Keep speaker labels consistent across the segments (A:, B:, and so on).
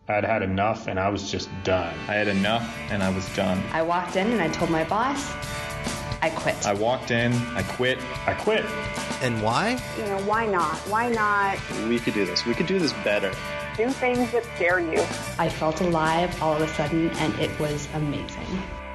A: I'd had enough and I was just done.
B: I had enough and I was done.
C: I walked in and I told my boss, I quit.
B: I walked in, I quit.
A: I quit.
D: And why?
E: Why not? Why not
F: We could do this. We could do this better.
E: do things that scare you?
C: I felt alive all of a sudden, and it was amazing.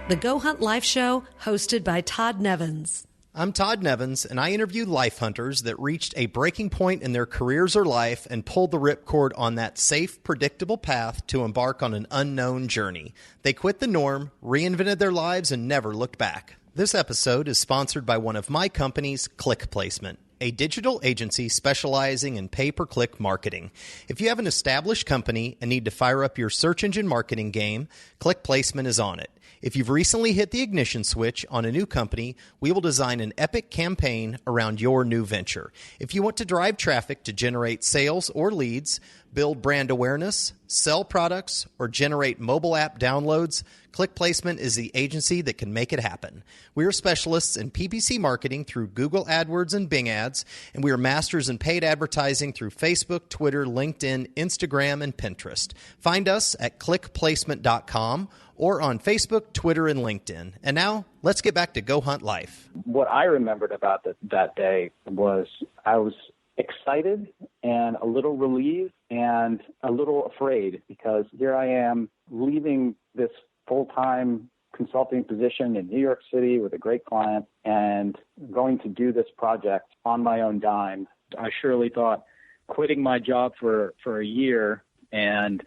G: The Go Hunt Life Show, hosted by Todd Nevins.
D: I'm Todd Nevins, and I interview life hunters that reached a breaking point in their careers or life and pulled the ripcord on that safe, predictable path to embark on an unknown journey. They quit the norm, reinvented their lives, and never looked back. This episode is sponsored by one of my companies, Click Placement, a digital agency specializing in pay-per-click marketing. If you have an established company and need to fire up your search engine marketing game, Click Placement is on it. If you've recently hit the ignition switch on a new company, we will design an epic campaign around your new venture. If you want to drive traffic to generate sales or leads, build brand awareness, sell products, or generate mobile app downloads, Click Placement is the agency that can make it happen. We are specialists in PPC marketing through Google AdWords and Bing ads, and we are masters in paid advertising through Facebook, Twitter, LinkedIn, Instagram, and Pinterest. Find us at clickplacement.com or on Facebook, Twitter, and LinkedIn. And now, let's get back to Go Hunt Life.
H: What I remembered about that day was I was excited and a little relieved and a little afraid, because here I am leaving this full-time consulting position in New York City with a great client and going to do this project on my own dime. I surely thought quitting my job for a year and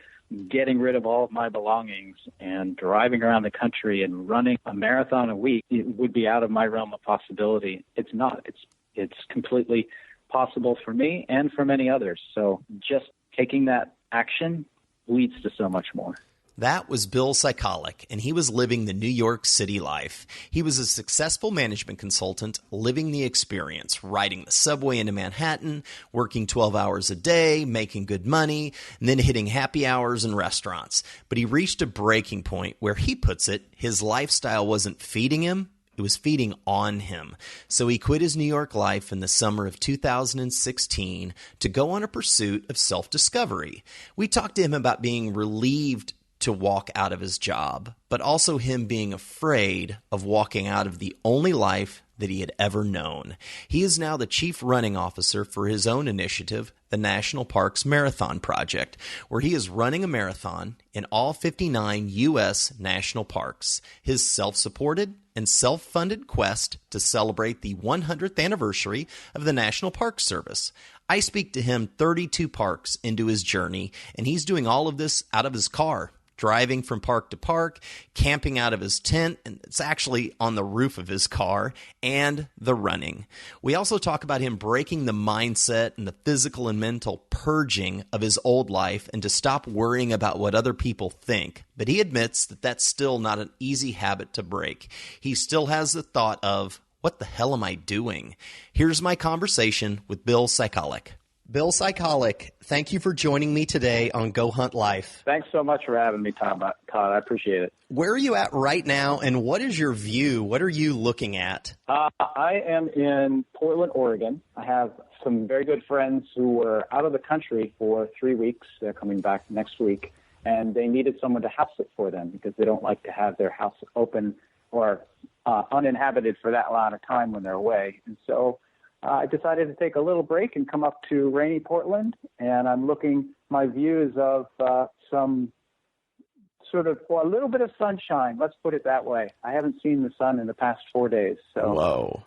H: getting rid of all of my belongings and driving around the country and running a marathon a week, it would be out of my realm of possibility. It's not. It's completely possible for me and for many others. So just taking that action leads to so much more.
D: That was Bill Sycalik, and he was living the New York City life. He was a successful management consultant, living the experience, riding the subway into Manhattan, working 12 hours a day, making good money, and then hitting happy hours in restaurants. But he reached a breaking point where, he puts it, his lifestyle wasn't feeding him, it was feeding on him. So he quit his New York life in the summer of 2016 to go on a pursuit of self-discovery. We talked to him about being relieved to walk out of his job, but also him being afraid of walking out of the only life that he had ever known. He is now the chief running officer for his own initiative, the National Parks Marathon Project, where he is running a marathon in all 59 U.S. national parks. His self-supported and self-funded quest to celebrate the 100th anniversary of the National Park Service. I speak to him 32 parks into his journey, and he's doing all of this out of his car, driving from park to park, camping out of his tent, and it's actually on the roof of his car, and the running. We also talk about him breaking the mindset and the physical and mental purging of his old life and to stop worrying about what other people think. But he admits that that's still not an easy habit to break. He still has the thought of, what the hell am I doing? Here's my conversation with Bill Sycalik. Bill Sycalik, thank you for joining me today on Go Hunt Life.
H: Thanks so much for having me, Todd. I appreciate it.
D: Where are you at right now, and what is your view? What are you looking at?
H: I am in Portland, Oregon. I have some very good friends who were out of the country for 3 weeks. They're coming back next week, and they needed someone to house sit for them because they don't like to have their house open or uninhabited for that amount of time when they're away. And so I decided to take a little break and come up to rainy Portland, and I'm looking, my views of some sort of, well, a little bit of sunshine, let's put it that way. I haven't seen the sun in the past 4 days, so
D: whoa.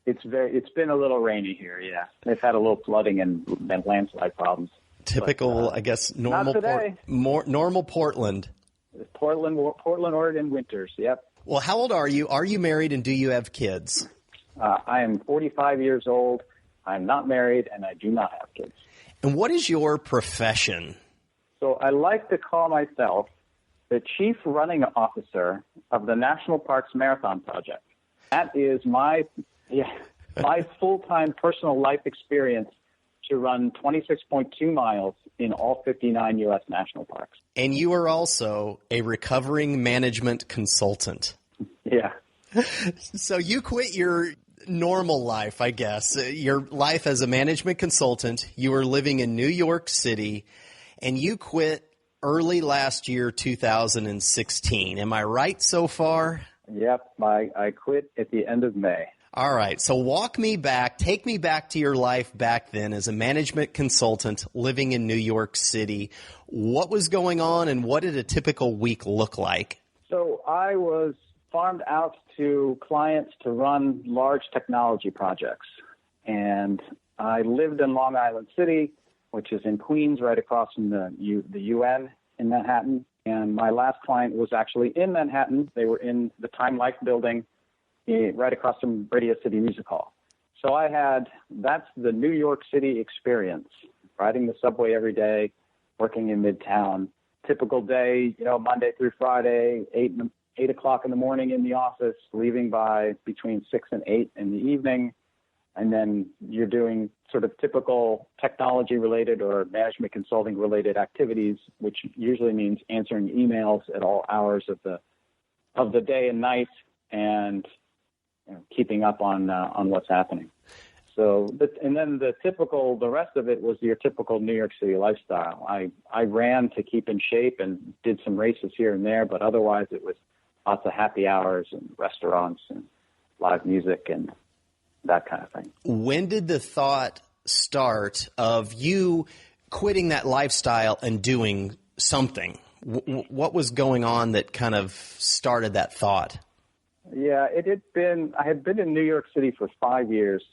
H: It's been a little rainy here, yeah. They've had a little flooding and landslide problems.
D: Typical,
H: but,
D: I guess, normal normal Portland.
H: Portland, Oregon winters, yep.
D: Well, how old are you? Are you married, and do you have kids?
H: I am 45 years old. I'm not married, and I do not have kids.
D: And what is your profession?
H: So I like to call myself the Chief Running Officer of the National Parks Marathon Project. That is my full-time personal life experience to run 26.2 miles in all 59 U.S. national parks.
D: And you are also a recovering management consultant.
H: Yeah.
D: So you quit your normal life, I guess, your life as a management consultant. You were living in New York City, and you quit early last year, 2016. Am I right so far?
H: Yep, I quit at the end of May.
D: All right, so take me back to your life back then as a management consultant living in New York City. What was going on and what did a typical week look like?
H: So I was farmed out to clients to run large technology projects. And I lived in Long Island City, which is in Queens, right across from the UN in Manhattan. And my last client was actually in Manhattan. They were in the Time Life building right across from Radio City Music Hall. So that's the New York City experience, riding the subway every day, working in Midtown. Typical day, Monday through Friday, 8 o'clock in the morning in the office, leaving by between 6 and 8 in the evening. And then you're doing sort of typical technology-related or management consulting-related activities, which usually means answering emails at all hours of the day and night, and keeping up on what's happening. So, and then the rest of it was your typical New York City lifestyle. I ran to keep in shape and did some races here and there, but otherwise it was lots of happy hours and restaurants and live music and that kind of thing.
D: When did the thought start of you quitting that lifestyle and doing something? What was going on that kind of started that thought?
H: Yeah, I had been in New York City for 5 years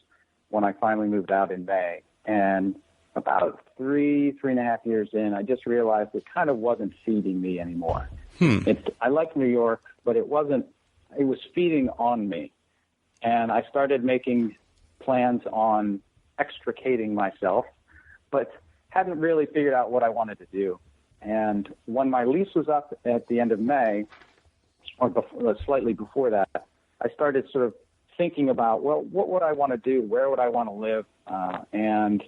H: when I finally moved out in May. And about three and a half years in, I just realized it kind of wasn't feeding me anymore. I like New York, but it was feeding on me. And I started making plans on extricating myself, but hadn't really figured out what I wanted to do. And when my lease was up at the end of May, or slightly before that, I started sort of thinking about, well, what would I want to do? Where would I want to live? And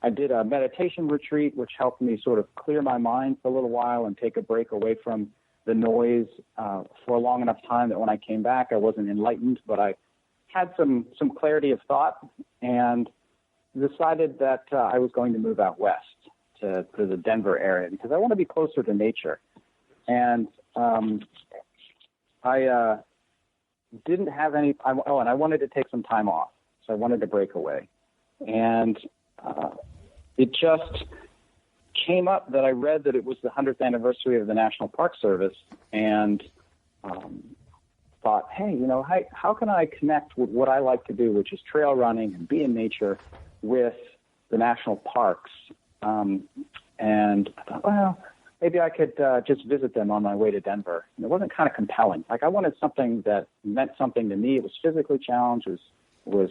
H: I did a meditation retreat, which helped me sort of clear my mind for a little while and take a break away from the noise for a long enough time that when I came back, I wasn't enlightened, but I had some clarity of thought and decided that I was going to move out west to the Denver area because I want to be closer to nature. And I didn't have any, and I wanted to take some time off. So I wanted to break away. And it just came up that I read that it was the 100th anniversary of the National Park Service and thought, hey, how can I connect with what I like to do, which is trail running and be in nature, with the national parks? And I thought, well, maybe I could just visit them on my way to Denver. And it wasn't kind of compelling. Like I wanted something that meant something to me. It was physically challenged, was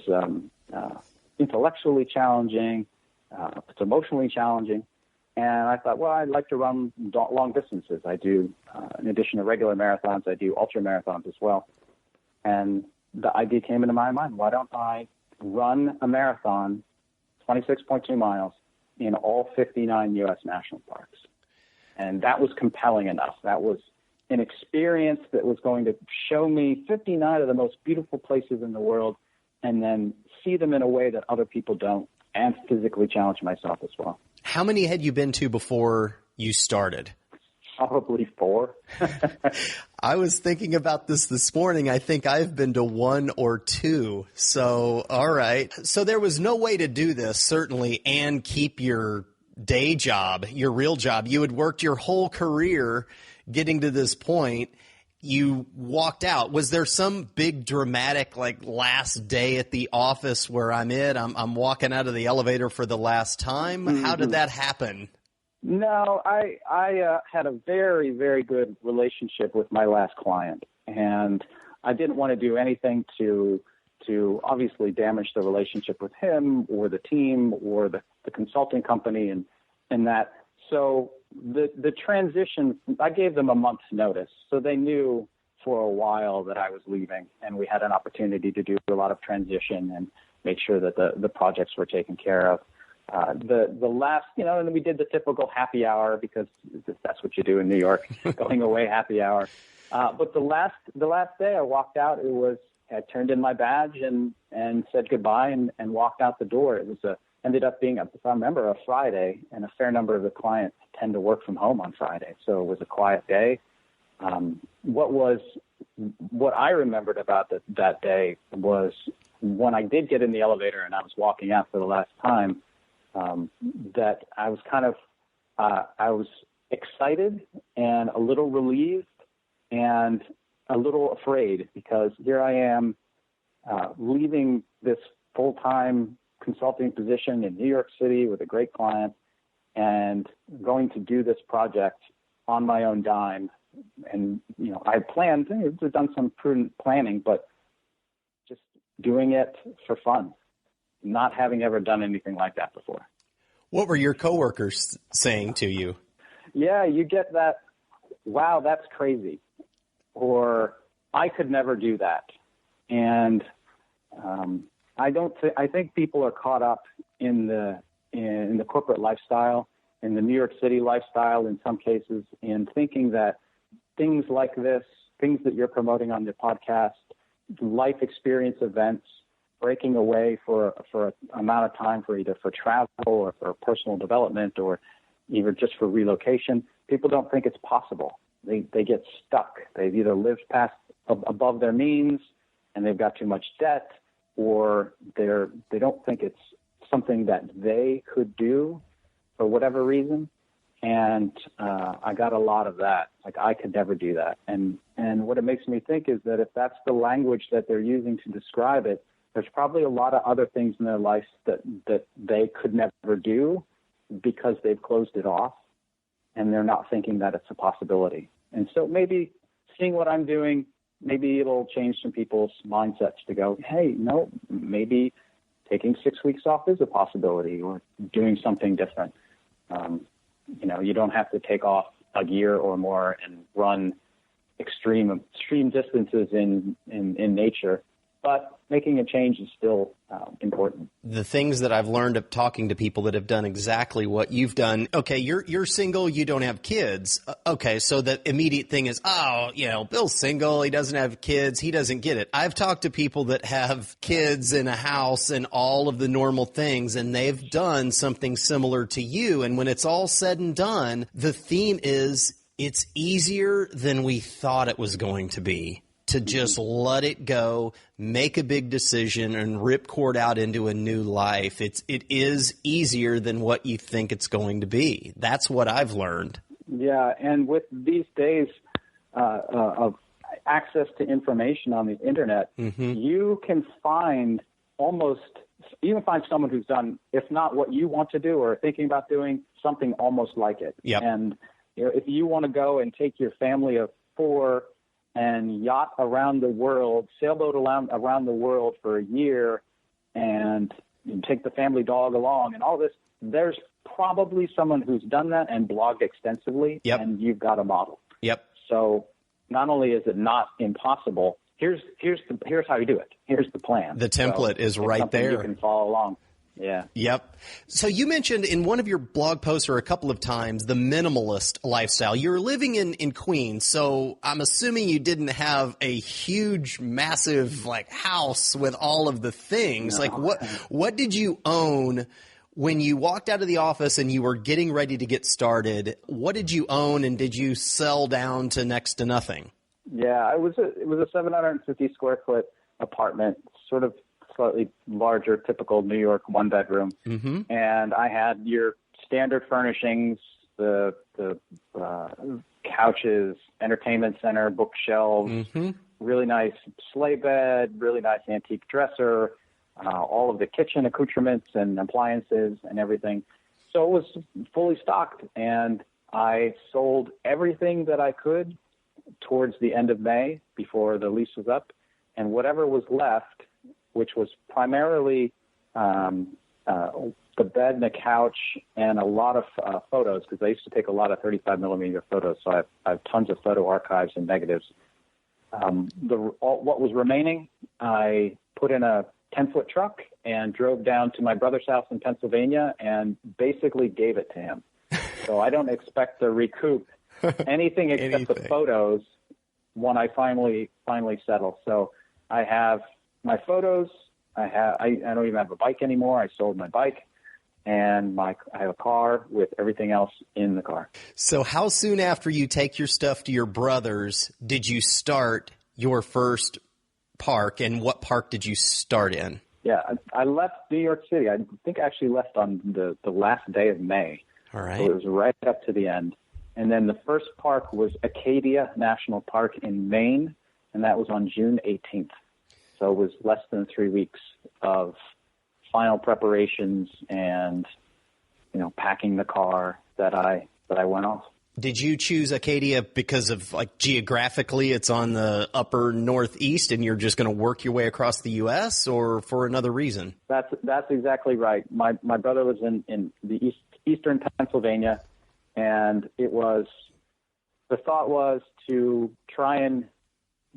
H: intellectually challenging, it's emotionally challenging. And I thought, well, I'd like to run long distances. I do, in addition to regular marathons, I do ultra marathons as well. And the idea came into my mind, why don't I run a marathon, 26.2 miles, in all 59 U.S. national parks? And that was compelling enough. That was an experience that was going to show me 59 of the most beautiful places in the world and then see them in a way that other people don't, and physically challenge myself as well.
D: How many had you been to before you started?
H: Probably 4.
D: I was thinking about this morning. I think I've been to 1 or 2. So, all right. So there was no way to do this, certainly, and keep your day job, your real job. You had worked your whole career getting to this point. You walked out. Was there some big dramatic last day at the office where I'm walking out of the elevator for the last time? Mm-hmm. How did that happen?
H: No, I had a very, very good relationship with my last client, and I didn't want to do anything to obviously damage the relationship with him or the team or the consulting company and that. So the transition, I gave them a month's notice. So they knew for a while that I was leaving, and we had an opportunity to do a lot of transition and make sure that the projects were taken care of. The last, and we did the typical happy hour because that's what you do in New York, going away happy hour. But the last day I walked out, I turned in my badge and said goodbye and walked out the door. It was ended up being, if I remember, a Friday, and a fair number of the clients tend to work from home on Friday. So it was a quiet day. What I remembered about that day was when I did get in the elevator and I was walking out for the last time, that I was I was excited and a little relieved and a little afraid, because here I am leaving this full-time consulting position in New York City with a great client and going to do this project on my own dime. And, I had planned, I've done some prudent planning, but just doing it for fun, not having ever done anything like that before.
D: What were your coworkers saying to you?
H: Yeah, you get that, wow, that's crazy, or I could never do that. And I think people are caught up in the corporate lifestyle, in the New York City lifestyle in some cases, in thinking that things like this, things that you're promoting on the podcast, life experience events, breaking away for an amount of time for either for travel or for personal development or even just for relocation, people don't think it's possible. They get stuck. They've either lived past above their means and they've got too much debt, or they don't think it's something that they could do for whatever reason. And I got a lot of that. Like, I could never do that. And what it makes me think is that if that's the language that they're using to describe it, there's probably a lot of other things in their life that they could never do because they've closed it off and they're not thinking that it's a possibility. And so maybe seeing what I'm doing, maybe it'll change some people's mindsets to go, hey, no, maybe taking 6 weeks off is a possibility, or doing something different. You don't have to take off a year or more and run extreme distances in nature, but making a change is still important.
D: The things that I've learned of talking to people that have done exactly what you've done. Okay, you're single, you don't have kids. Okay, so the immediate thing is, Bill's single, he doesn't have kids, he doesn't get it. I've talked to people that have kids in a house and all of the normal things, and they've done something similar to you. And when it's all said and done, the theme is it's easier than we thought it was going to be. To just let it go, make a big decision, and rip cord out into a new life. It is easier than what you think it's going to be. That's what I've learned.
H: Yeah, and with these days of access to information on the internet, you can find someone who's done, if not what you want to do or thinking about doing, something almost like it.
D: Yep.
H: And if you want to go and take your family of 4 and yacht around the world, sailboat around the world for a year, and take the family dog along and all this, there's probably someone who's done that and blogged extensively, and you've got a model. Yep. So not only is it not impossible, here's how you do it. Here's the plan.
D: The template is right there.
H: You can follow along. Yeah.
D: Yep. So you mentioned in one of your blog posts or a couple of times the minimalist lifestyle. You're living in Queens, so I'm assuming you didn't have a huge, massive house with all of the things. No. What did you own when you walked out of the office and you were getting ready to get started? What did you own, and did you sell down to next to nothing?
H: Yeah, it was a 750 square foot apartment, sort of slightly larger, typical New York one-bedroom. And I had your standard furnishings, the couches, entertainment center, bookshelves, really nice sleigh bed, really nice antique dresser, all of the kitchen accoutrements and appliances and everything. So it was fully stocked, and I sold everything that I could towards the end of May before the lease was up, and whatever was left, which was primarily the bed and the couch and a lot of photos, because I used to take a lot of 35 millimeter photos, so I have tons of photo archives and negatives. What was remaining, I put in a 10-foot truck and drove down to my brother's house in Pennsylvania and basically gave it to him. So I don't expect to recoup anything except the photos when I finally settle. So I have my photos. I don't even have a bike anymore. I sold my bike. and I have a car with everything else in the car.
D: So how soon after you take your stuff to your brother's did you start your first park, and what park did you start in?
H: Yeah, I left New York City. I think I actually left on the last day of May.
D: All right.
H: So it was right up to the end. And then the first park was Acadia National Park in Maine, and that was on June 18th. So it was less than 3 weeks of final preparations and, packing the car that I went off.
D: Did you choose Acadia because of, geographically it's on the upper northeast and you're just going to work your way across the U.S., or for another reason?
H: That's exactly right. My brother lives in the eastern Pennsylvania, and the thought was to try and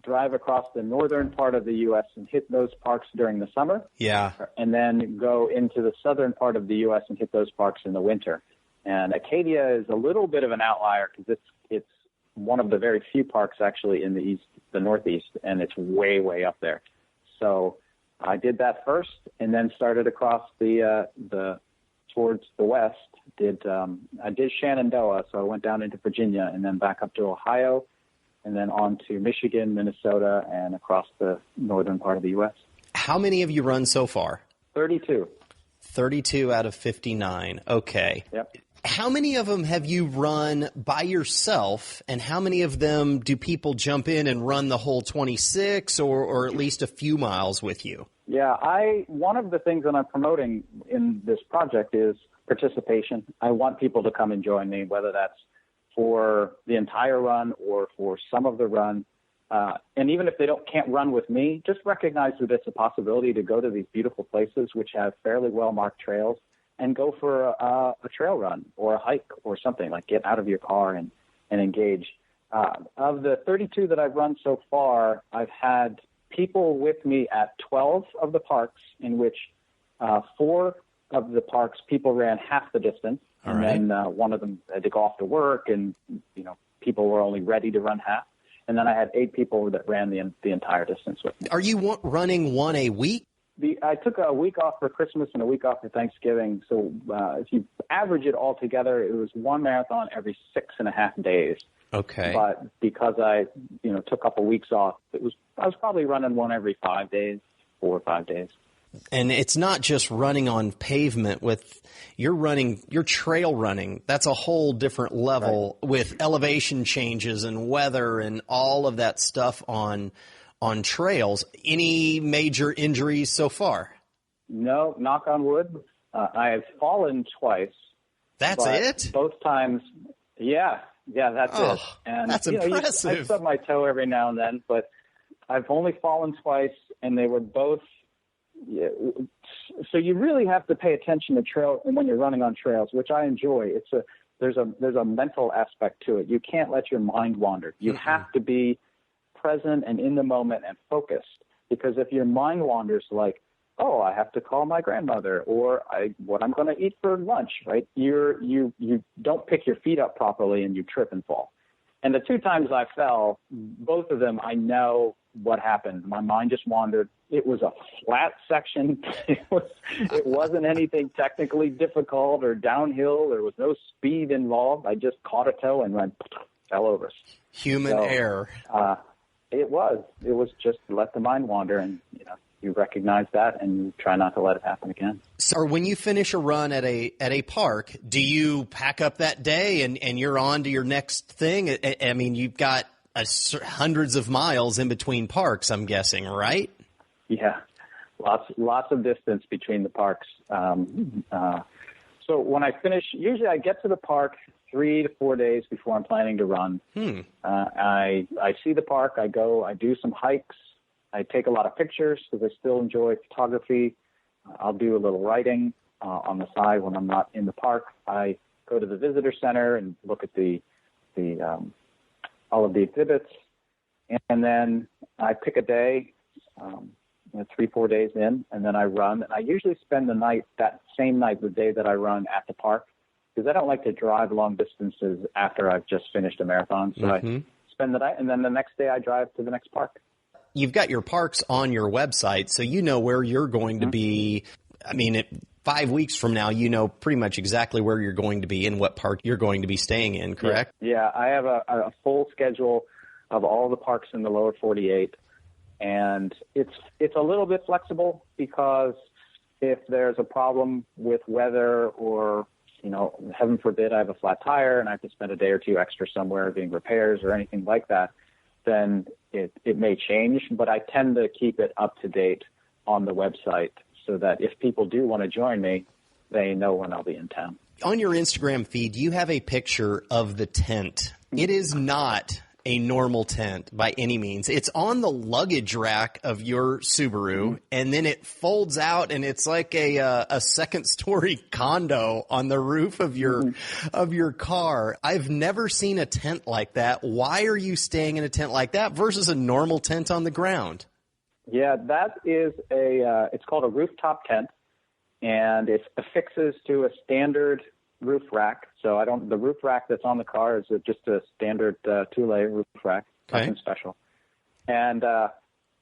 H: drive across the northern part of the U.S. and hit those parks during the summer.
D: Yeah.
H: And then go into the southern part of the U.S. and hit those parks in the winter. And Acadia is a little bit of an outlier because it's one of the very few parks actually in the northeast, and it's way, way up there. So I did that first, and then started across towards the west. I did Shenandoah, so I went down into Virginia and then back up to Ohio, and then on to Michigan, Minnesota, and across the northern part of the U.S.
D: How many have you run so far?
H: 32.
D: 32 out of 59. Okay.
H: Yep.
D: How many of them have you run by yourself, and how many of them do people jump in and run the whole 26 or at least a few miles with you?
H: Yeah, one of the things that I'm promoting in this project is participation. I want people to come and join me, whether that's for the entire run or for some of the run. And even if they can't run with me, just recognize that it's a possibility to go to these beautiful places which have fairly well-marked trails and go for a trail run or a hike or something, like get out of your car and engage. Of the 32 that I've run so far, I've had people with me at 12 of the parks, in which 4 of the parks people ran half the distance.
D: All
H: and
D: right.
H: Then one of them had to go off to work, and people were only ready to run half. And then I had 8 people that ran the entire distance with me.
D: Are you running one a week?
H: I took a week off for Christmas and a week off for Thanksgiving. So if you average it all together, it was one marathon every 6.5 days.
D: Okay.
H: But because I, took a couple weeks off, I was probably running one every 5 days, 4 or 5 days.
D: And it's not just running on pavement. You're trail running. That's a whole different level, right, with elevation changes and weather and all of that stuff on trails. Any major injuries so far?
H: No, knock on wood. I have fallen twice.
D: That's it?
H: Both times. Yeah, that's it. And
D: that's impressive.
H: I stub my toe every now and then, but I've only fallen twice, and they were both. Yeah, so you really have to pay attention to trail, and when you're running on trails, which I enjoy. There's a mental aspect to it. You can't let your mind wander. You have to be present and in the moment and focused, because if your mind wanders, like, oh, I have to call my grandmother, or what I'm going to eat for lunch, right? You don't pick your feet up properly and you trip and fall. And the 2 times I fell, both of them, I know what happened. My mind just wandered. It was a flat section. It wasn't anything technically difficult or downhill. There was no speed involved. I just caught a toe and fell over.
D: Human error.
H: It was just let the mind wander, and you recognize that and you try not to let it happen again.
D: So when you finish a run at a park, do you pack up that day and you're on to your next thing? I mean, you've got hundreds of miles in between parks, I'm guessing, right?
H: Yeah, lots of distance between the parks. So when I finish, usually I get to the park 3 to 4 days before I'm planning to run. I see the park. I go. I do some hikes. I take a lot of pictures because I still enjoy photography. I'll do a little writing on the side when I'm not in the park. I go to the visitor center and look at all of the exhibits, and then I pick a day, 3-4 days in, and then I run. And I usually spend that same night, the day that I run, at the park, because I don't like to drive long distances after I've just finished a marathon. So I spend the night, and then the next day I drive to the next park. You've
D: got your parks on your website, so you know where you're going to be. I mean, 5 weeks from now, you know pretty much exactly where you're going to be and what park you're going to be staying in, correct?
H: Yeah, I have a full schedule of all the parks in the lower 48, and it's a little bit flexible because if there's a problem with weather or, heaven forbid I have a flat tire and I have to spend a day or two extra somewhere doing repairs or anything like that, then it may change, but I tend to keep it up to date on the website so that if people do want to join me, they know when I'll be in town.
D: On your Instagram feed, you have a picture of the tent. It is not a normal tent by any means. It's on the luggage rack of your Subaru, and then it folds out, and it's like a second-story condo on the roof of your car. I've never seen a tent like that. Why are you staying in a tent like that versus a normal tent on the ground?
H: Yeah, that is it's called a rooftop tent, and it affixes to a standard roof rack. So the roof rack that's on the car is just a standard two-layer roof rack, nothing special. And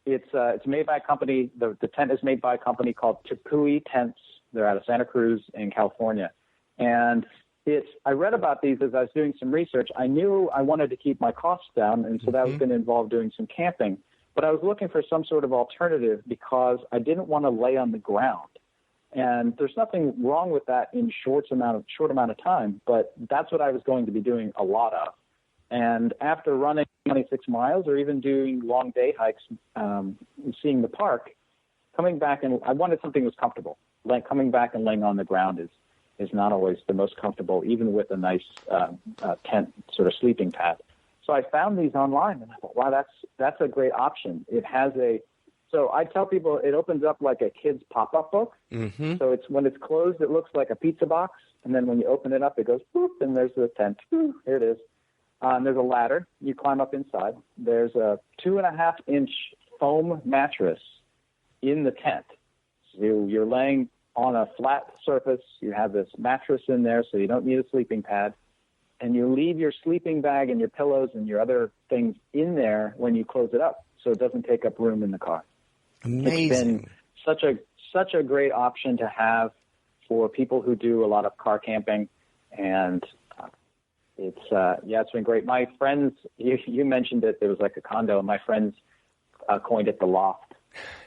H: it's made by a company. The tent is made by a company called Tepui Tents. They're out of Santa Cruz in California. And I read about these as I was doing some research. I knew I wanted to keep my costs down, and so that was going to involve doing some camping. But I was looking for some sort of alternative because I didn't want to lay on the ground. And there's nothing wrong with that in short amount of time, but that's what I was going to be doing a lot of. And after running 26 miles or even doing long day hikes, seeing the park, coming back, and I wanted something that was comfortable. Like coming back and laying on the ground is not always the most comfortable, even with a nice tent sort of sleeping pad. So I found these online, and I thought, wow, that's a great option. It has so I tell people it opens up like a kid's pop-up book. Mm-hmm. So when it's closed, it looks like a pizza box. And then when you open it up, it goes, boop, and there's the tent. Boop, here it is. And there's a ladder. You climb up inside. There's a 2.5-inch foam mattress in the tent. So you're laying on a flat surface. You have this mattress in there, so you don't need a sleeping pad. And you leave your sleeping bag and your pillows and your other things in there when you close it up, so it doesn't take up room in the car.
D: Amazing.
H: It's been such a great option to have for people who do a lot of car camping, and it's been great. My friends, you mentioned it was like a condo. My friends coined it the loft.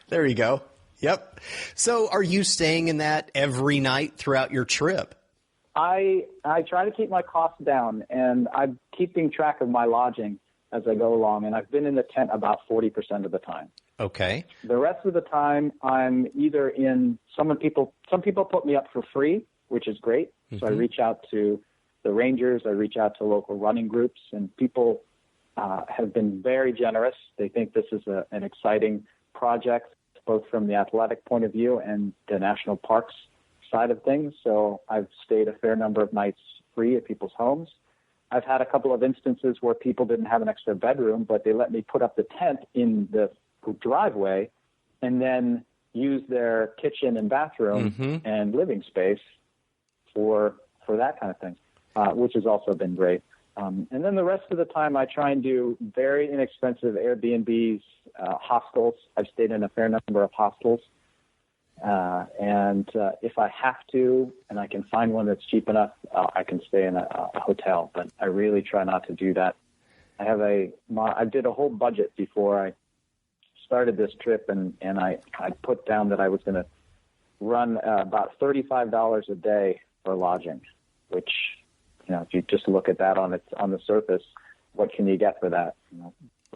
D: There you go. Yep. So are you staying in that every night throughout your trip?
H: I try to keep my costs down, and I'm keeping track of my lodging as I go along, and I've been in the tent about 40% of the time. Okay. The rest of the time, I'm either in some people put me up for free, which is great. Mm-hmm. So I reach out to the rangers, I reach out to local running groups, and people have been very generous. They think this is an exciting project, both from the athletic point of view and the national parks side of things. So I've stayed a fair number of nights free at people's homes. I've had a couple of instances where people didn't have an extra bedroom, but they let me put up the tent in the driveway and then use their kitchen and bathroom and living space for that kind of thing, which has also been great. And then the rest of the time I try and do very inexpensive Airbnbs, hostels. I've stayed in a fair number of hostels. And if I have to, and I can find one that's cheap enough, I can stay in a hotel, but I really try not to do that. I did a whole budget before I started this trip, and I put down that I was going to run about $35 a day for lodging, which, if you just look at that on the surface, what can you get for that?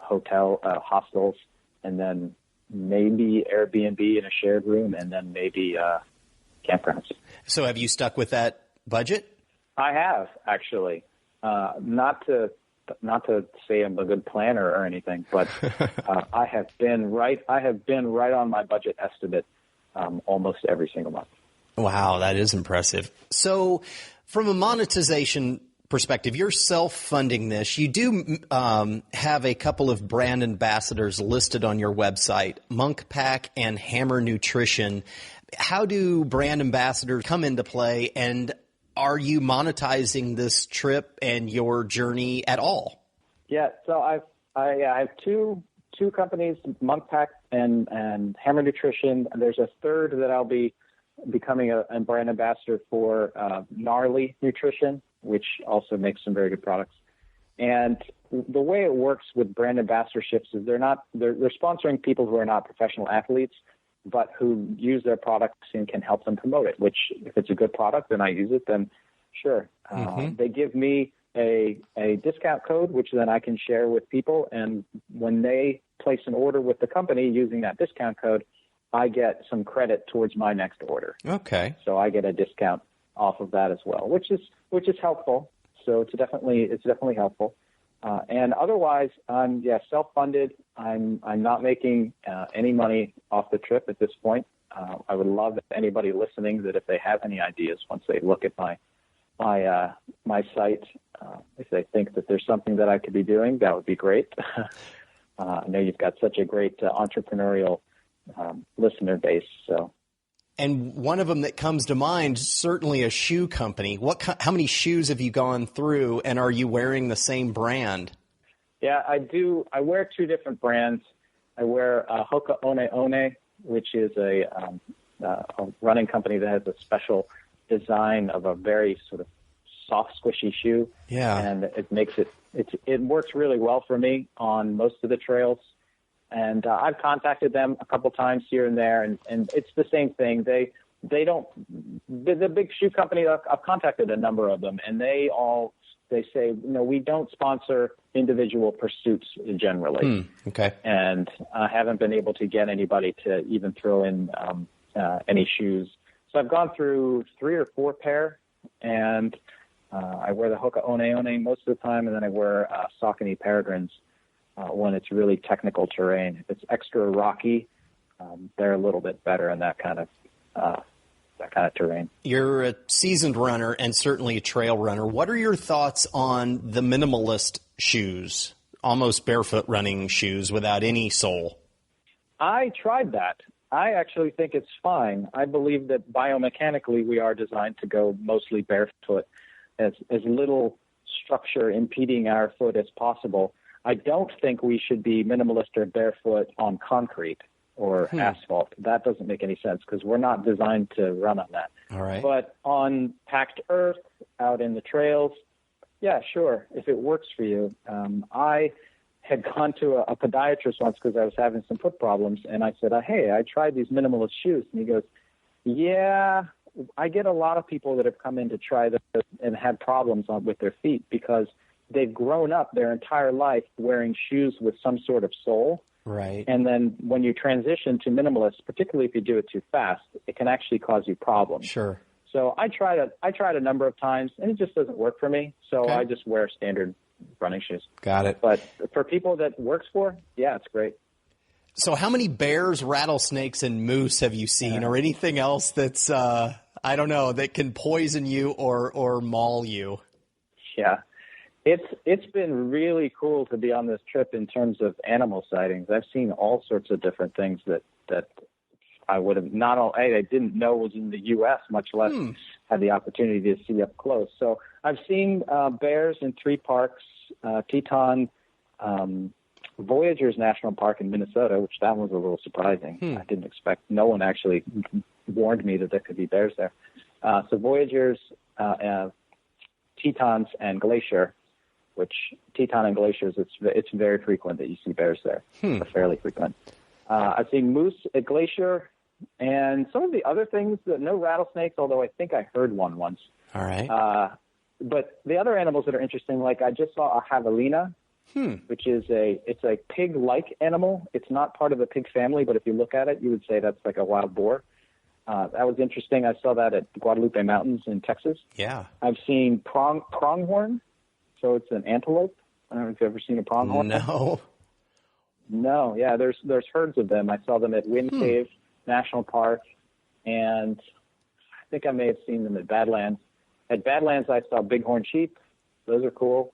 H: Hotel, hostels, and then maybe Airbnb in a shared room, and then maybe campgrounds.
D: So have you stuck with that budget? I
H: have, actually. Not to say I'm a good planner or anything, but I have been right on my budget estimate almost every single month.
D: Wow, that is impressive. So from a monetization perspective, you're self-funding this. You do have a couple of brand ambassadors listed on your website, Monk Pack and Hammer Nutrition. How do brand ambassadors come into play, and are you monetizing this trip and your journey at all?
H: Yeah, so I have two companies, Monk Pack and Hammer Nutrition. There's a third that I'll be becoming a brand ambassador for Gnarly Nutrition, which also makes some very good products. And the way it works with brand ambassadorships is they're sponsoring people who are not professional athletes, but who use their products and can help them promote it, which if it's a good product and I use it, then sure. They give me a discount code, which then I can share with people. And when they place an order with the company using that discount code, I get some credit towards my next order.
D: Okay.
H: So I get a discount off of that as well, which is helpful. So it's definitely helpful. And otherwise, I'm self-funded. I'm not making any money off the trip at this point. I would love anybody listening that if they have any ideas once they look at my site, if they think that there's something that I could be doing, that would be great. I know you've got such a great entrepreneurial listener base. So.
D: And one of them that comes to mind, certainly a shoe company. How many shoes have you gone through, and are you wearing the same brand?
H: Yeah, I do. I wear two different brands. I wear Hoka One One, which is a running company that has a special design of a very sort of soft, squishy shoe.
D: Yeah. And
H: it works really well for me on most of the trails. And I've contacted them a couple times here and there, and it's the same thing. They don't, the big shoe company, I've contacted a number of them, and they say, we don't sponsor individual pursuits generally.
D: Okay.
H: And I haven't been able to get anybody to even throw in any shoes. So I've gone through 3 or 4 pair, and I wear the Hoka One One most of the time, and then I wear Saucony Peregrines when it's really technical terrain. If it's extra rocky, they're a little bit better in that kind of terrain.
D: You're a seasoned runner and certainly a trail runner. What are your thoughts on the minimalist shoes, almost barefoot running shoes without any sole?
H: I tried that. I actually think it's fine. I believe that biomechanically we are designed to go mostly barefoot, as little structure impeding our foot as possible. I don't think we should be minimalist or barefoot on concrete or asphalt. That doesn't make any sense because we're not designed to run on that.
D: All right.
H: But on packed earth, out in the trails, yeah, sure, if it works for you. I had gone to a podiatrist once because I was having some foot problems, and I said, hey, I tried these minimalist shoes. And he goes, yeah, I get a lot of people that have come in to try this and had problems with their feet because they've grown up their entire life wearing shoes with some sort of sole.
D: Right.
H: And then when you transition to minimalist, particularly if you do it too fast, it can actually cause you problems.
D: Sure.
H: So I tried a number of times, and it just doesn't work for me. So I just wear standard running shoes.
D: Got it.
H: But for people that works for, yeah, it's great.
D: So how many bears, rattlesnakes, and moose have you seen, or anything else that's, I don't know, that can poison you or maul you?
H: Yeah. It's been really cool to be on this trip in terms of animal sightings. I've seen all sorts of different things that I would have I didn't know was in the U.S., much less had the opportunity to see up close. So I've seen bears in 3 parks, Teton, Voyageurs National Park in Minnesota, which that was a little surprising. I didn't expect. No one actually warned me that there could be bears there. So Voyageurs, Tetons, and Glacier. Which Teton and Glaciers, it's very frequent that you see bears there, or fairly frequent. I've seen moose at Glacier, and some of the other things, no rattlesnakes, although I think I heard one once.
D: All right.
H: But the other animals that are interesting, like I just saw a javelina, which is it's a pig-like animal. It's not part of the pig family, but if you look at it, you would say that's like a wild boar. That was interesting. I saw that at Guadalupe Mountains in Texas.
D: Yeah.
H: I've seen pronghorn. So it's an antelope. I don't know if you've ever seen a pronghorn. No. Yeah, there's herds of them. I saw them at Wind Cave National Park, and I think I may have seen them at Badlands. At Badlands, I saw bighorn sheep. Those are cool.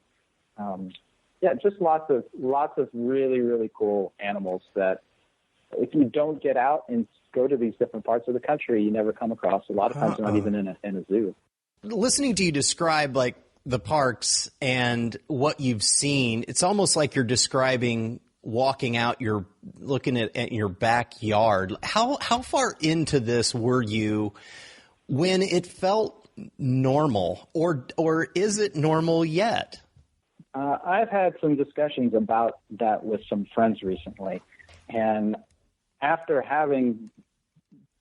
H: Just lots of really, really cool animals that if you don't get out and go to these different parts of the country, you never come across. A lot of times not even in a zoo.
D: Listening to you describe, like, the parks and what you've seen, it's almost like you're describing walking out, you're looking at your backyard. How far into this were you when it felt normal, or is it normal yet?
H: I've had some discussions about that with some friends recently, and after having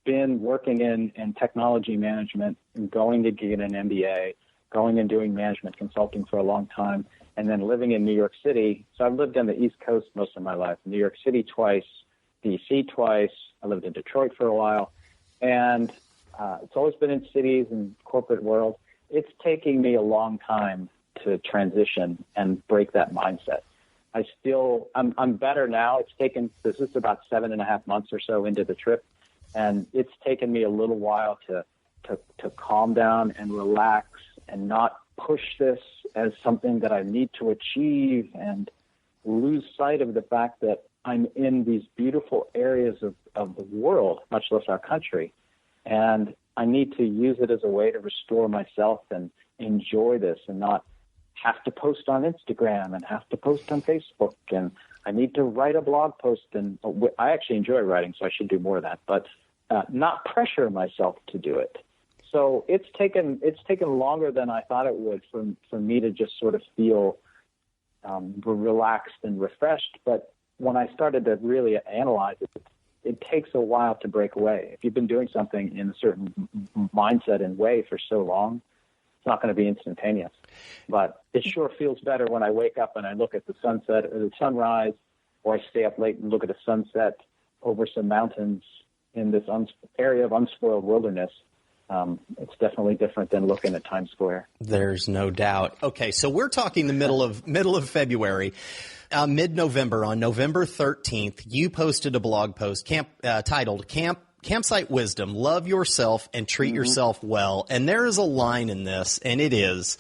H: been working in technology management and going to get an MBA, going and doing management consulting for a long time, and then living in New York City. So I've lived on the East Coast most of my life, New York City twice, DC twice. I lived in Detroit for a while. And it's always been in cities and corporate world. It's taking me a long time to transition and break that mindset. I'm better now. This is about 7.5 months or so into the trip. And it's taken me a little while to calm down and relax and not push this as something that I need to achieve and lose sight of the fact that I'm in these beautiful areas of the world, much less our country. And I need to use it as a way to restore myself and enjoy this and not have to post on Instagram and have to post on Facebook. And I need to write a blog post. And I actually enjoy writing, so I should do more of that, but not pressure myself to do it. So it's taken longer than I thought it would for me to just sort of feel relaxed and refreshed. But when I started to really analyze it, it takes a while to break away. If you've been doing something in a certain mindset and way for so long, it's not going to be instantaneous. But it sure feels better when I wake up and I look at the sunset or the sunrise, or I stay up late and look at a sunset over some mountains in this area of unspoiled wilderness. It's definitely different than looking at Times Square.
D: There's no doubt. Okay, so we're talking the middle of February, mid-November. On November 13th, you posted a blog post titled Campsite Wisdom, Love Yourself and Treat Yourself Well. And there is a line in this, and it is,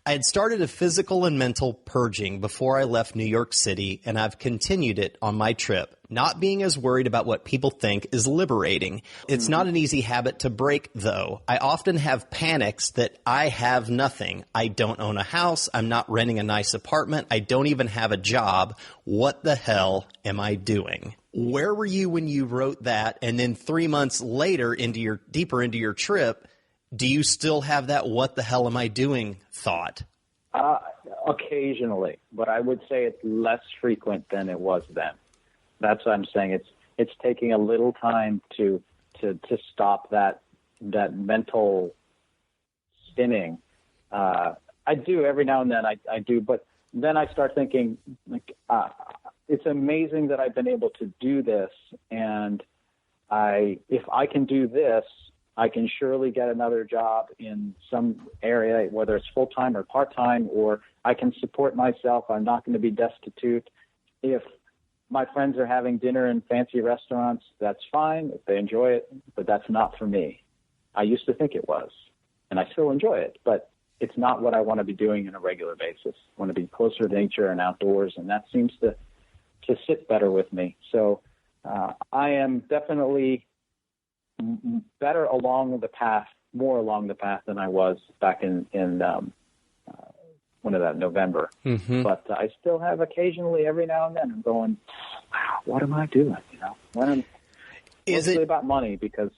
D: I had started a physical and mental purging before I left New York City, and I've continued it on my trip. Not being as worried about what people think is liberating. It's not an easy habit to break, though. I often have panics that I have nothing. I don't own a house. I'm not renting a nice apartment. I don't even have a job. What the hell am I doing? Where were you when you wrote that? And then 3 months later, deeper into your trip, do you still have that what the hell am I doing thought?
H: Occasionally, but I would say it's less frequent than it was then. That's what I'm saying. It's taking a little time to stop that mental spinning. I do every now and then. I do, but then I start thinking it's amazing that I've been able to do this, and if I can do this, I can surely get another job in some area, whether it's full-time or part-time, or I can support myself. I'm not going to be destitute. If my friends are having dinner in fancy restaurants, that's fine if they enjoy it, but that's not for me. I used to think it was, and I still enjoy it, but it's not what I want to be doing on a regular basis. I want to be closer to nature and outdoors, and that seems to sit better with me. So I am definitely better along the path, more along the path than I was back in November. But I still have occasionally, every now and then, I'm going, wow, what am I doing? Is it about money, because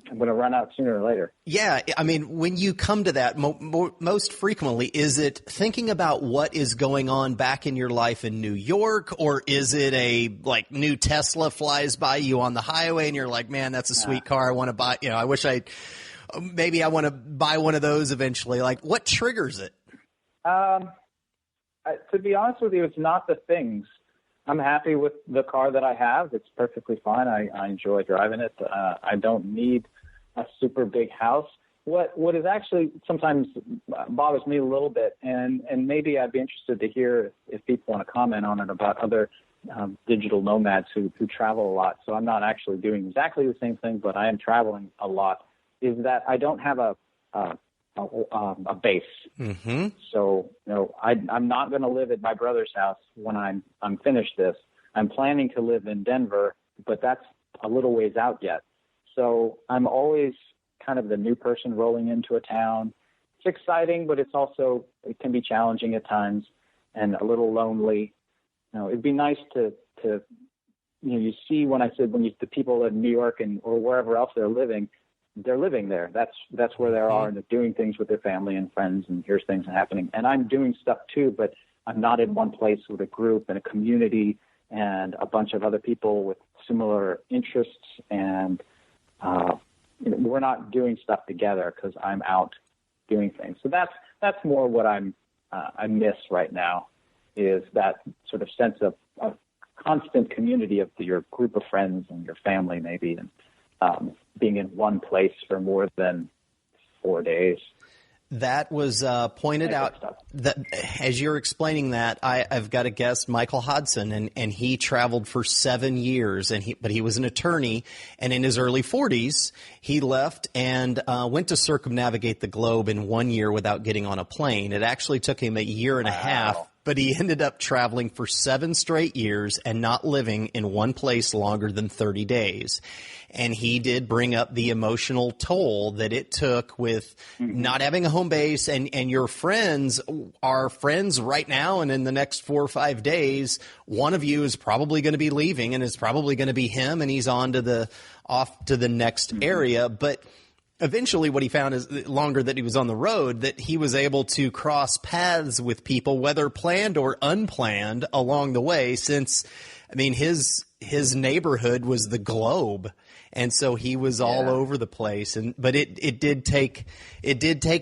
H: I'm going to run out sooner or later. Yeah,
D: I mean, when you come to that, most frequently, is it thinking about what is going on back in your life in New York, or is it a new Tesla flies by you on the highway and you're like, man, that's a sweet car, I want to buy. I wish maybe I want to buy one of those eventually. What triggers it?
H: To be honest with you, it's not the things. I'm happy with the car that I have. It's perfectly fine. I enjoy driving it. I don't need a super big house. What is actually sometimes bothers me a little bit, and maybe I'd be interested to hear if people want to comment on it, about other digital nomads who travel a lot. So I'm not actually doing exactly the same thing, but I am traveling a lot, is that I don't have a base. So, I'm not going to live at my brother's house when I'm finished this. I'm planning to live in Denver, but that's a little ways out yet. So I'm always kind of the new person rolling into a town. It's exciting, but it can be challenging at times and a little lonely. it'd be nice to you see when I said the people in New York or wherever else they're living there. That's where they are, and they're doing things with their family and friends, and here's things happening. And I'm doing stuff too, but I'm not in one place with a group and a community and a bunch of other people with similar interests, and we're not doing stuff together because I'm out doing things. So that's more what I miss right now, is that sort of sense of constant community of your group of friends and your family maybe, and being in one place for more than 4 days.
D: That was pointed out that as you're explaining that, I've got a guest, Michael Hodson, and he traveled for 7 years, but he was an attorney, and in his early 40s, he left and went to circumnavigate the globe in 1 year without getting on a plane. It actually took him a year and a half, but he ended up traveling for 7 straight years and not living in one place longer than 30 days. And he did bring up the emotional toll that it took with not having a home base, and your friends are friends right now. And in the next 4 or 5 days, one of you is probably going to be leaving, and it's probably going to be him, and he's off to the next area. But eventually what he found is the longer that he was on the road, that he was able to cross paths with people, whether planned or unplanned, along the way, since, I mean, his neighborhood was the globe. And so he was all over the place, but it did take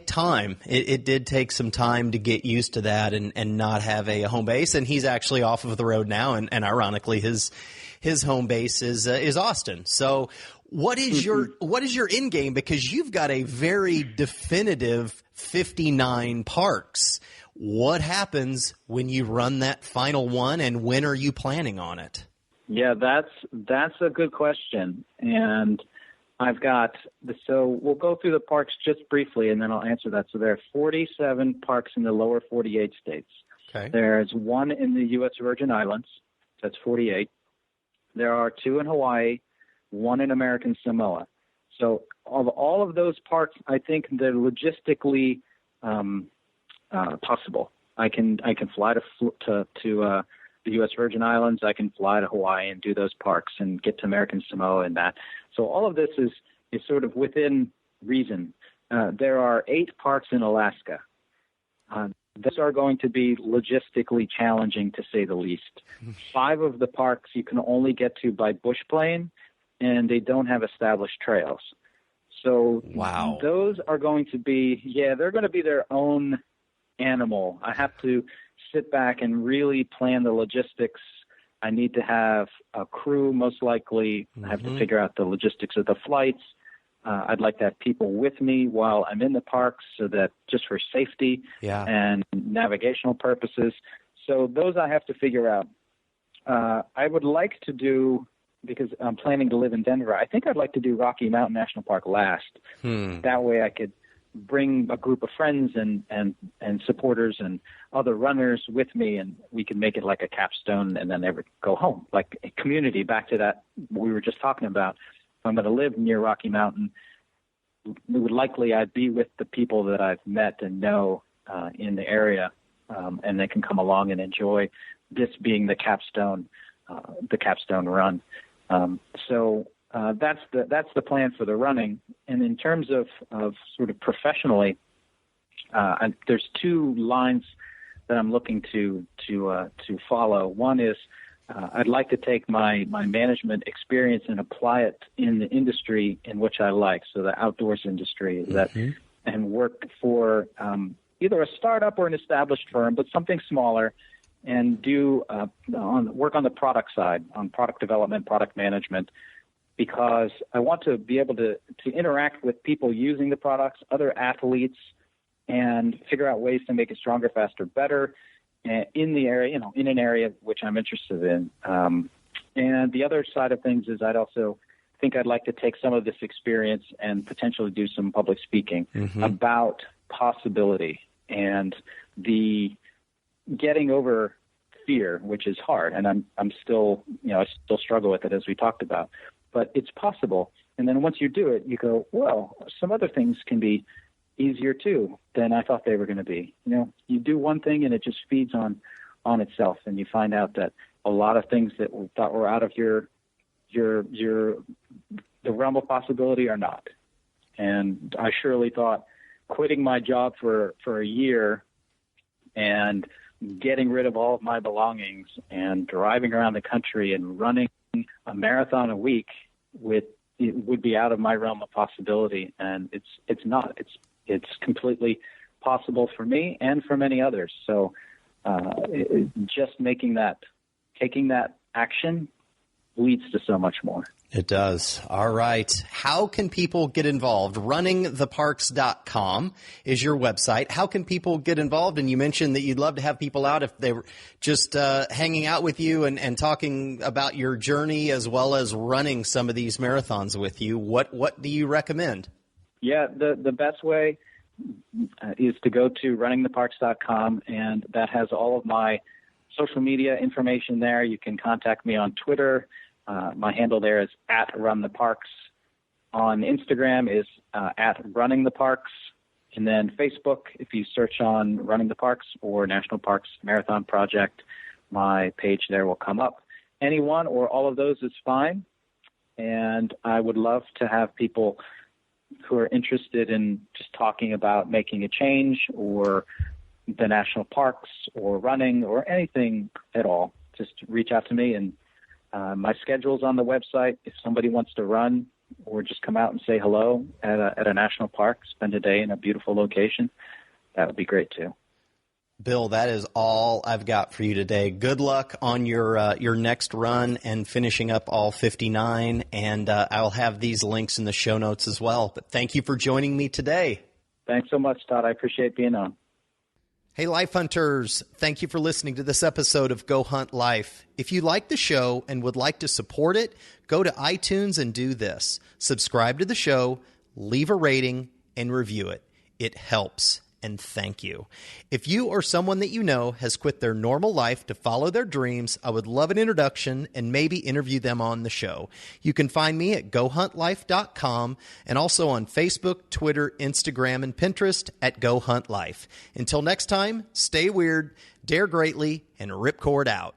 D: time. It did take some time to get used to that and not have a home base. And he's actually off of the road now, and ironically, his home base is Austin. So what is your end game? Because you've got a very definitive 59 parks. What happens when you run that final one, and when are you planning on it?
H: Yeah, that's a good question. And so we'll go through the parks just briefly, and then I'll answer that. So there are 47 parks in the lower 48 states.
D: Okay.
H: There's one in the U.S. Virgin Islands. That's 48. There are 2 in Hawaii, 1 in American Samoa. So of all of those parks, I think they're logistically possible. I can fly to the U.S. Virgin Islands. I can fly to Hawaii and do those parks and get to American Samoa and that. So all of this is sort of within reason. There are 8 parks in Alaska. Those are going to be logistically challenging, to say the least. 5 of the parks you can only get to by bush plane, and they don't have established trails. So those are going to be, they're going to be their own animal. I have to sit back and really plan the logistics. I need to have a crew, most likely. I have to figure out the logistics of the flights. I'd like to have people with me while I'm in the parks, so that just for safety and navigational purposes. So those I have to figure out. I would like to do, because I'm planning to live in Denver, I think I'd like to do Rocky Mountain National Park last. That way I could bring a group of friends and supporters and other runners with me, and we can make it like a capstone and then never go home, like a community. Back to that we were just talking about. If I'm going to live near Rocky Mountain, I'd be with the people that I've met and know in the area, and they can come along and enjoy this being the capstone run. So that's the plan for the running. And in terms of sort of professionally, there's 2 lines that I'm looking to follow. One is I'd like to take my management experience and apply it in the industry in which I like, so the outdoors industry, and work for either a startup or an established firm, but something smaller, and do work on the product side, on product development, product management, because I want to be able to interact with people using the products, other athletes, and figure out ways to make it stronger, faster, better in the area, in an area which I'm interested in. And the other side of things is I'd like to take some of this experience and potentially do some public speaking about possibility and the getting over fear, which is hard. And I'm still, I still struggle with it, as we talked about, but it's possible. And then once you do it, you go, well, some other things can be easier too than I thought they were going to be. You do one thing and it just feeds on on itself, and you find out that a lot of things that we thought were out of the realm of possibility are not. And I surely thought quitting my job for a year and getting rid of all of my belongings and driving around the country and running a marathon a week would be out of my realm of possibility. And it's not. It's completely possible for me and for many others. So just taking that action leads to so much more.
D: It does. All right. How can people get involved? Runningtheparks.com is your website. How can people get involved? And you mentioned that you'd love to have people out if they were just hanging out with you and talking about your journey as well as running some of these marathons with you. What do you recommend?
H: Yeah, the best way is to go to runningtheparks.com, and that has all of my social media information there. You can contact me on Twitter. My handle there is @RunTheParks. On Instagram is @RunningTheParks. And then Facebook, if you search on Running the Parks or National Parks Marathon Project, my page there will come up. Any one or all of those is fine. And I would love to have people who are interested in just talking about making a change or the national parks or running or anything at all. Just reach out to me, and my schedule's on the website. If somebody wants to run or just come out and say hello at a national park, spend a day in a beautiful location, that would be great too.
D: Bill, that is all I've got for you today. Good luck on your next run and finishing up all 59, and I'll have these links in the show notes as well. But thank you for joining me today.
H: Thanks so much, Todd. I appreciate being on.
D: Hey, Life Hunters, thank you for listening to this episode of Go Hunt Life. If you like the show and would like to support it, go to iTunes and do this. Subscribe to the show, leave a rating, and review it. It helps, and thank you. If you or someone that you know has quit their normal life to follow their dreams, I would love an introduction and maybe interview them on the show. You can find me at GoHuntLife.com and also on Facebook, Twitter, Instagram, and Pinterest at Go Hunt Life. Until next time, stay weird, dare greatly, and ripcord out.